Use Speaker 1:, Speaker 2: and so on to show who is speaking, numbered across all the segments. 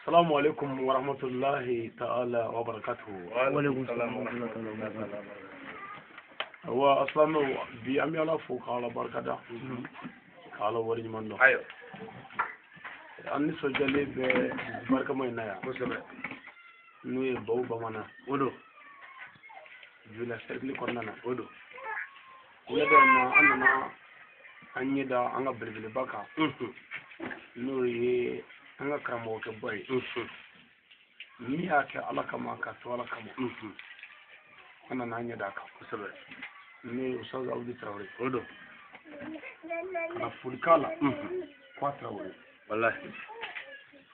Speaker 1: السلام عليكم ورحمة الله تعالى وبركاته.
Speaker 2: وعليكم السلام ورحمة الله وبركاته.
Speaker 1: هو أصلا بيأمي الله فوق على بركة على وري من
Speaker 2: أيوه.
Speaker 1: أني سجلي ببركة ما ينايا.
Speaker 2: مسلم.
Speaker 1: نوي باو بمانا.
Speaker 2: ودو.
Speaker 1: جولا سيركلي كورنانا.
Speaker 2: ودو.
Speaker 1: ولا ما أنا أني دا أنا بريفلي باكا. نوي أنا كرامو كباي. ميا كألا كما كسوالا كما. أنا نانيا داكا.
Speaker 2: مسلم.
Speaker 1: ني أستاذ أودي تراوري.
Speaker 2: ودو.
Speaker 1: أنا فولكالا. كواتراوري.
Speaker 2: والله.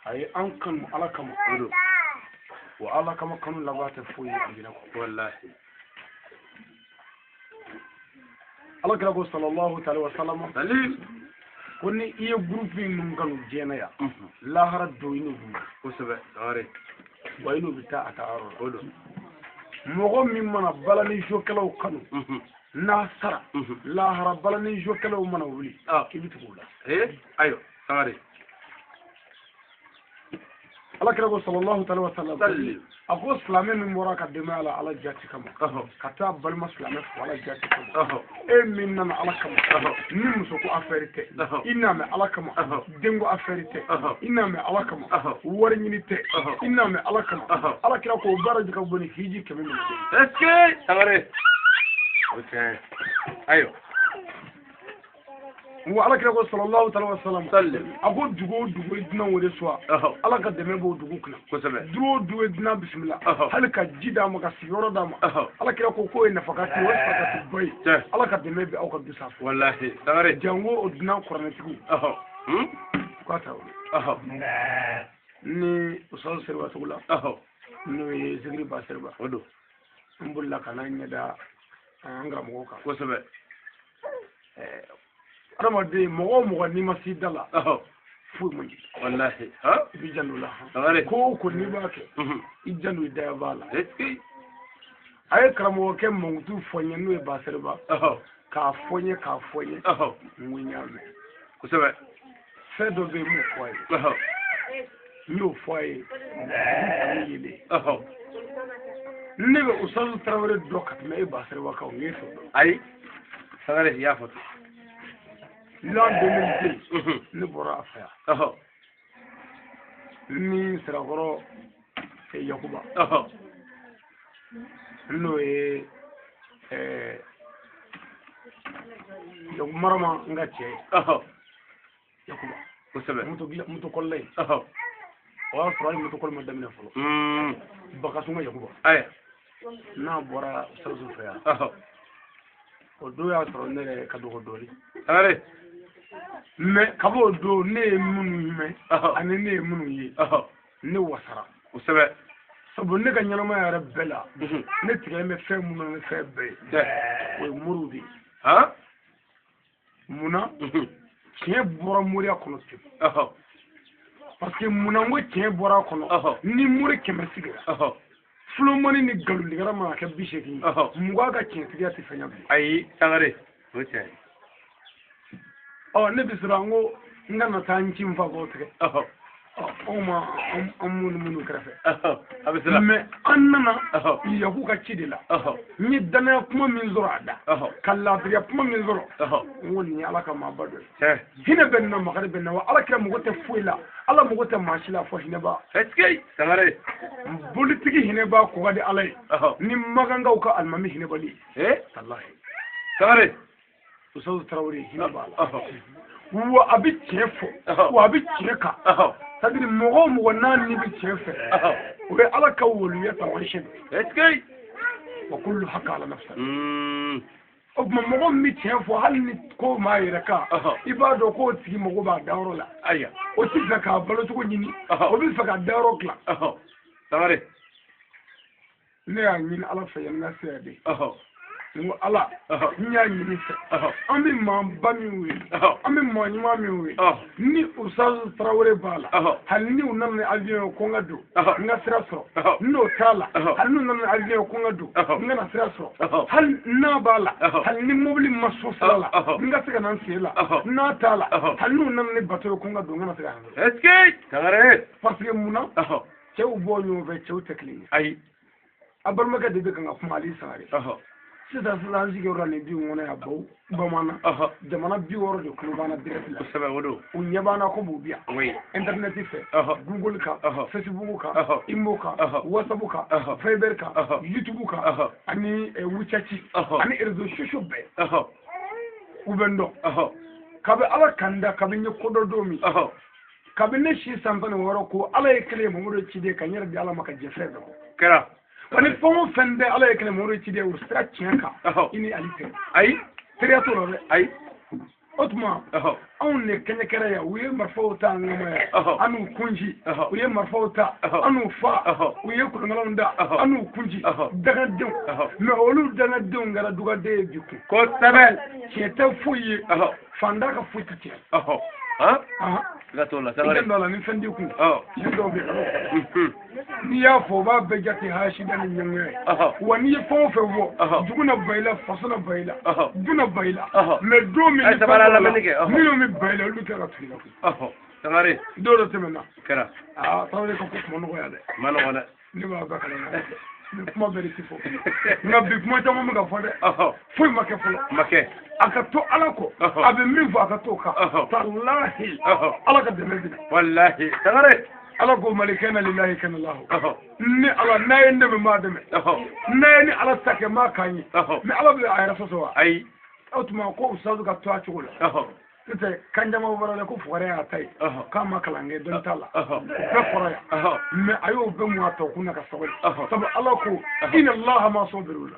Speaker 1: هاي أنكم على كما.
Speaker 2: ودو.
Speaker 1: وعلى كما كانوا لغات فوي عندنا.
Speaker 2: والله.
Speaker 1: الله كربو صلى الله عليه وسلم.
Speaker 2: سليم.
Speaker 1: كوني إيه جروبين نمكانو جينايا. لا هرد دوينو بو.
Speaker 2: مسلم. أوري.
Speaker 1: وينو بتاع تعارض.
Speaker 2: ودو.
Speaker 1: مغو ممنا بلاني شوكلو كانو. ناصر. لا هرب بلاني شوكلو منا ولي. كيف تقوله؟
Speaker 2: إيه؟ أيوه. أوري.
Speaker 1: الله كربو صلى الله عليه وسلم.
Speaker 2: سليم.
Speaker 1: أقول سلامين من وراك الدماء على جاتي كما. كتاب بالمسلمين على جاتي كما. مننا على كما. نمسكو أفريته. إنما على كما. دينغو أفريته. إنما على كما. ورنيته. إنما على كما. على كلا كو بارج كوبني هيجي كمان.
Speaker 2: اسكي. أوري. أوكي. أيوه.
Speaker 1: وعلى كلا صلى الله عليه وسلم.
Speaker 2: سلم.
Speaker 1: أقول دغو إدنا ورسوا. على كدمه بو دغوكنا.
Speaker 2: مسلم.
Speaker 1: درو إدنا بسم الله. هل كجدا مكسيورا دام. على كلا كوكو إنفقاتي وسفقاتي باي. على كدمه بأو كبساف.
Speaker 2: والله. أوري.
Speaker 1: جانغو إدنا قرنتيكو. كاتاو. ni usaw serwa tugula no ye zigri ba serba
Speaker 2: ودو.
Speaker 1: mbulla kana nyada anga mo ka
Speaker 2: مسلم.
Speaker 1: adama de mo ni masidala fu mo
Speaker 2: والله. ها؟
Speaker 1: bi janula
Speaker 2: أوري.
Speaker 1: ko ni ba ke i janu da bala
Speaker 2: اسكي.
Speaker 1: ay karamo ke mo tu fonye no e ba serba ka fonye munya me
Speaker 2: مسلم.
Speaker 1: fedo be mu foye nyo foye yile nebe usazu trawre dokat me ba serba ka ngeso
Speaker 2: أي. أوري يا فتى.
Speaker 1: l'an 2002 ne bɔra a fɛ yan ni sirakɔrɔ yakuba n'o ye marama n ka cɛ yakuba muto kɔlila yen o y'a sɔrɔ hali muto kɔli ma daminɛ fɔlɔ bakasunga yakuba n'a bɔra sarasu fɛ yan o don y'a sɔrɔ ne yɛrɛ ka dɔgɔ dɔɔnin mais kabo do ne munu me ani ne munu yi ne wasara
Speaker 2: usebe
Speaker 1: sabu ne ka nyalama yara bela ne tigɛ me fɛ munu ne fɛ be o murudi
Speaker 2: ha
Speaker 1: muna tiɲɛ bɔra muriya kɔnɔ te parce que muna ngo tiɲɛ bɔra kɔnɔ ni muri kɛmɛ sigira fulomani ni galuligara ma kɛ biseki muga ka tiɲɛ tigiya te fɛnya bi
Speaker 2: ayi sangare o tiɲɛ
Speaker 1: ne bɛ siran n ko n kana taa n ci n fa k'o tigɛ anw ma an minnu kɛrɛfɛ mais an nana yaku ka ci de la n ye danaya kuma min sɔrɔ a da ka lafiya kuma min sɔrɔ n ko nin ye ala ka maaba dɔ ye hinɛ bɛ nin na makari bɛ nin na wa ala kɛra mago tɛ foyi la ala mago tɛ maa si la fɔ hinɛba
Speaker 2: sangare
Speaker 1: bolitigi hinɛba ko ka di ala ye ni magankaw ka alimami hinɛbali salahi
Speaker 2: sangare
Speaker 1: usazu tarawele hinɛ b'a la wa a bɛ tiɲɛ fɔ wa a bɛ tiɲɛ kan c'est-à-dire mɔgɔ o mɔgɔ n'a ni bɛ tiɲɛ fɛ o ye ala ka woloya taamasiyɛn ye wa kullu haqqa ala nafsa o tuma mɔgɔ min bɛ tiɲɛ fɔ hali ni ko maa yɛrɛ kan i b'a dɔn k'o tigi mago b'a dayɔrɔ la o tɛ fɛ k'a balo cogo ɲini o bɛ fɛ ka dayɔrɔ dilan ne y'a ɲini ala fɛ yan n ka se de ngo ala nya nyini fe ami mamba mi wi ami mo nyima mi wi ni usaz trawre bala hal ni unan avion ko ngado nga sira soro no tala hal ni unan avion ko ngado nga sira soro hal na bala hal ni mobili masufala nga sika nan sela na tala hal ni unan ni bato ko ngado nga sira eske tagare parce parce que mun na cɛw bɔ ɲɔgɔn fɛ cɛw tɛ kelen ye
Speaker 2: ayi
Speaker 1: a balimakɛ de bɛ kan ka kuma ali sangare sisan an sigiyɔrɔ la nin bi kɔnɔ yan baw bamanan jamana 60 de kulo b'an na direct la
Speaker 2: kosɛbɛ o don
Speaker 1: u ɲɛ b'an na ko b'u bi yan internet fɛ google kan facebook kan imo kan whatsapp kan fiber kan youtube kan ani wechat ani réseaux sociaux bɛɛ u bɛ n dɔn kabi ala kanda kabi n ye kodɔ don min kabi ne si san 16 ko ala ye kelen ye Mamadu Ciden ka n yɛrɛ di ala ma ka jɛfɛrɛ bɛɛ bɔ
Speaker 2: kɛra
Speaker 1: ani fɛn o fɛn bɛ ala ye kelen Mamadu Ciden o sira tiɲɛ kan i ni ali tɛ ayi teriya t'o la dɛ ayi o tuma anw de kɛɲɛkɛrɛ yan u ye marifaw ta an ŋama yan an n'u kunji u ye marifaw ta an n'u fa u ye kolonkalaw da an n'u kunji dangadenw mais olu dangadenw kɛra dugaden ye bi kun kosɛbɛ tiɲɛ tɛ foyi ye fanda ka foyi tɛ tiɲɛ
Speaker 2: la sangare
Speaker 1: la ni fɛn di kun tiɲɛ dɔw bɛ yen n'i y'a fɔ o b'a bɛɛ jate hasida ni ɲɛngoya wa n'i ye fɛn o fɛn fɔ dugu na ba i la faso na ba i la du na ba i la mais don min minnu bɛ ba i la olu kɛra ka tugu i la
Speaker 2: sangare
Speaker 1: don dɔ tɛmɛna
Speaker 2: kɛra
Speaker 1: tarawele ka ko kuma nɔgɔya dɛ
Speaker 2: ma nɔgɔ dɛ
Speaker 1: ne b'a bɛɛ kalan na kuma bɛɛ de ti fɔ nka bi kuma caman bɛ ka fɔ dɛ foyi ma kɛ fɔlɔ
Speaker 2: ma kɛ
Speaker 1: a ka to ala kɔ a bɛ min fɔ a ka to kan walahi ala ka dɛmɛ bɛ na
Speaker 2: wallahi sangare
Speaker 1: ala ko malikɛ na lillahi kana lahu ni ala n'a ye ne bɛ maa dɛmɛ n'a ye ni ala ta kɛ maa kan ye mais ala bɛ a yɛrɛ sɔsɔ wa ayi o tuma ko usazu ka to a cogo la n'o kan caman bɔra la ko fugari y'a ta ye k'a ma kalan kɛ dɔnni t'a la o bɛɛ kɔrɔ yan mais a y'o bɛɛ mun a tɔ kun na ka sabali sabu ala ko inna allaha ma sabiru la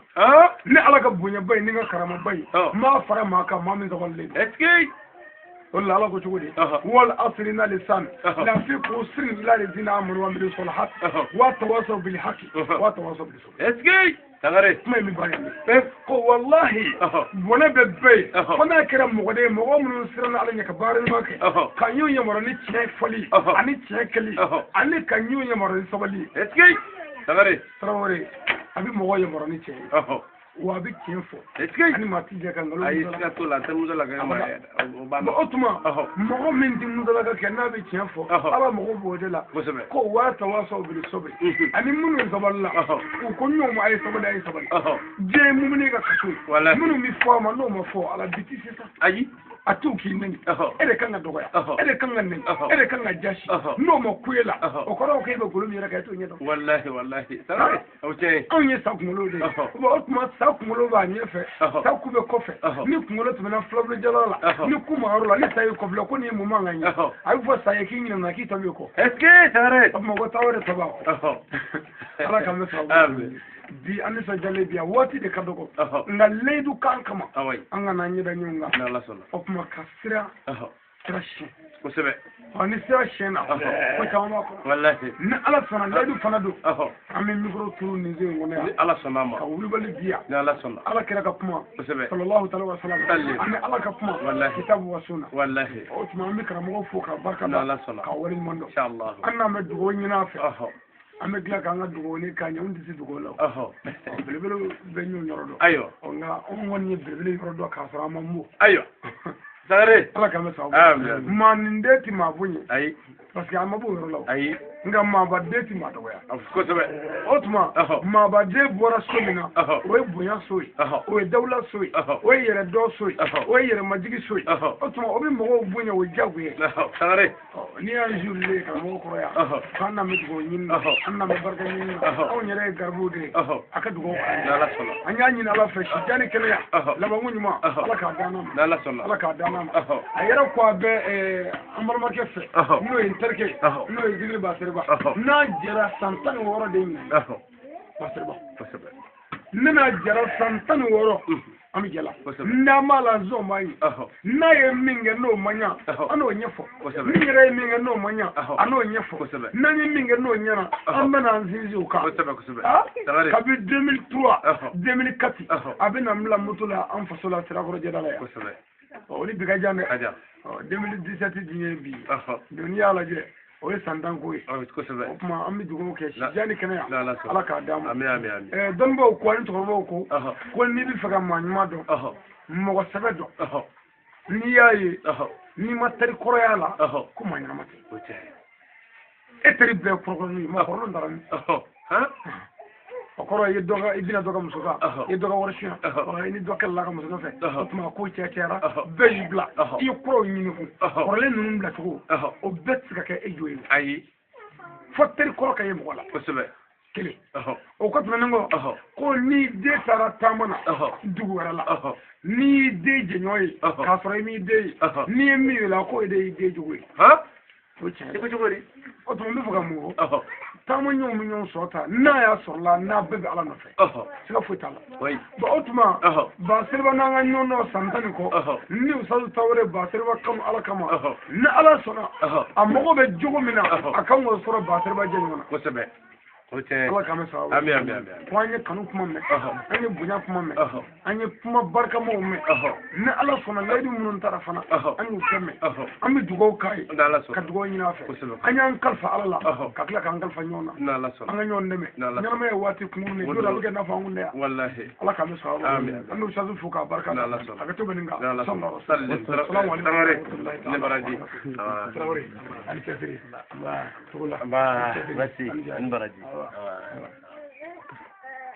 Speaker 1: ni ala ka bonyaba ye ni ka karamaba ye m'a fara maa kan maa min sabalilen don والله الله كتودي والأصل إن الإنسان لا في قصر لا الذين آمنوا وعملوا الصالحات وتواصوا بالحق وتواصوا بالصبر. إسكي تغري ما يبين والله ولا ببي فما كرم مغدي مغامر سرنا على كبار الماك كان يوم يمرني تشيك فلي أني تشيك لي أني كان يوم يمرني صبلي إسكي تغري تغري أبي مغامر يمرني تشيك wabi tiempo ani matija kan ngalo
Speaker 2: ay skato la tamuza la ga
Speaker 1: ma otuma mo min di muzala ga kan nabi tiempo ala mo ko bodela ko wata waso bil sabri ani munu zaballa ko nyo mo ay sabala ay sabala je mu ne ga kaso munu mi fo ma no mo fo ala biti sisa ayi atuki nani ere kan ga dogoya ere kan ga nani ere kan ga jashi no mo kuela o ko ro ke be gulu mi ra ka to nyedo wallahi sarai o che on ye sa kumulo de o otuma sa kumulo ba nye fe sa kube kofe ni kumulo tumena floblo jalala ni kumaro la ni sa yi koflo ko ni mu manga nyi ay fo sa ye kinyi na ki tabi ko eske sarai mo go tawre taba ala kam sa di anisa jale biya wati de kadoko nga leidu kankama anga na nyida nyunga na la sona opma kasira trashi ko sebe ani sira shena ko tawma ko wallahi na ala sona leidu fanado amin mikro turu ni ze ngone ala sona ma ka wuli bali biya na ala sona ala kira ka kuma ko sebe sallallahu ta'ala wa sallam ani ala ka kuma wallahi kitabu wa sunna wallahi o tuma mi kara mo fo ka barka na ala sona ka wali mondo inshallah anna me dugo nyina fe ame gila kanga dugo ni kanya undi si dugo law belebele be nyu nyoro do ayo nga on woni belebele nyoro do ka sara mambo ayo sare ala kama sa man ndeti ma bunyi ay parce que amabu nyoro law ay nga ma ba deti ma do ya of course be otuma ma ba de bora somina o bunya soyi o dawla soyi o yere do soyi o yere majigi soyi otuma obi mo bunya o jagwe sare ni an julle ka mo ko ya kana mi go nyinna anna me barka nyinna o nyere garbude aka dugo na la solo anya nyina la feshi jani kele ya la ba munyuma ala ka dana na la solo ala ka dana ayera kwa be ambar ma kefe no interke no izigri ba serba na jara santan woro de ni ba serba na jara santan woro ami jala na mala zo mai na ye minge no manya ano nyefo mingere minge no manya ano nyefo na ni minge no nyana amana nzizi uka kabi 2003 2004 abina mla mutula anfasola tirakoro jedala ya oli biga jane 2017 dinye bi dunia la je o sandan ko o kuma ambi dugo ke jani kana ala ka damu amin don bo ko ni to ko ko ni bi faga manuma do mo ko sabe do ni yayi ni matari koro yala ko manuma mate eteri be programme ma ko non daran
Speaker 2: ha
Speaker 1: okoro ye doga ibina doga musoka ye doga worshia ni doga la ka musoka fe tuma ko cecera bejbla ti ko nyini ko korle nunum bla ko o bet ka ke ejoyi
Speaker 2: ayi
Speaker 1: fotter ko ka ye mo wala
Speaker 2: ko sebe
Speaker 1: kele o ko tuma ngo ko ni de tara tamana dugu wala la ni de jenyoyi ka sore mi de ni mi la ko de joyi
Speaker 2: ha
Speaker 1: ko che
Speaker 2: ko jogori
Speaker 1: o tuma mi fuga mo tamo ñoo mu ñoo sota na ya sorla na bebe ala no fe sika futala
Speaker 2: oui
Speaker 1: ba otuma ba serba na nga ñoo no santani ko ni usal tawre ba serba kam ala kama na ala sona amogo be jogo mina akan wo soro ba serba jeñona
Speaker 2: ko sebe ko te
Speaker 1: ala kama sawa
Speaker 2: ami
Speaker 1: ko anye kanu kuma me anye bunya kuma me anye kuma barka mo me na ala sona laydi munun tarafana anye kemme ami dugo kai ka dugo ñina fe anye an kalfa ala ka kila kan kalfa ñona
Speaker 2: na la sona
Speaker 1: anga ñon deme ñama e wati kunu ni do da be na fa ngunde
Speaker 2: wallahi
Speaker 1: ala kama sawa
Speaker 2: amin
Speaker 1: anu sazu fuka barka
Speaker 2: na la sona
Speaker 1: aga to beninga
Speaker 2: sallallahu alaihi wasallam assalamu alaikum ne baraji
Speaker 1: trawri ali kafiri ba
Speaker 2: ba merci ne baraji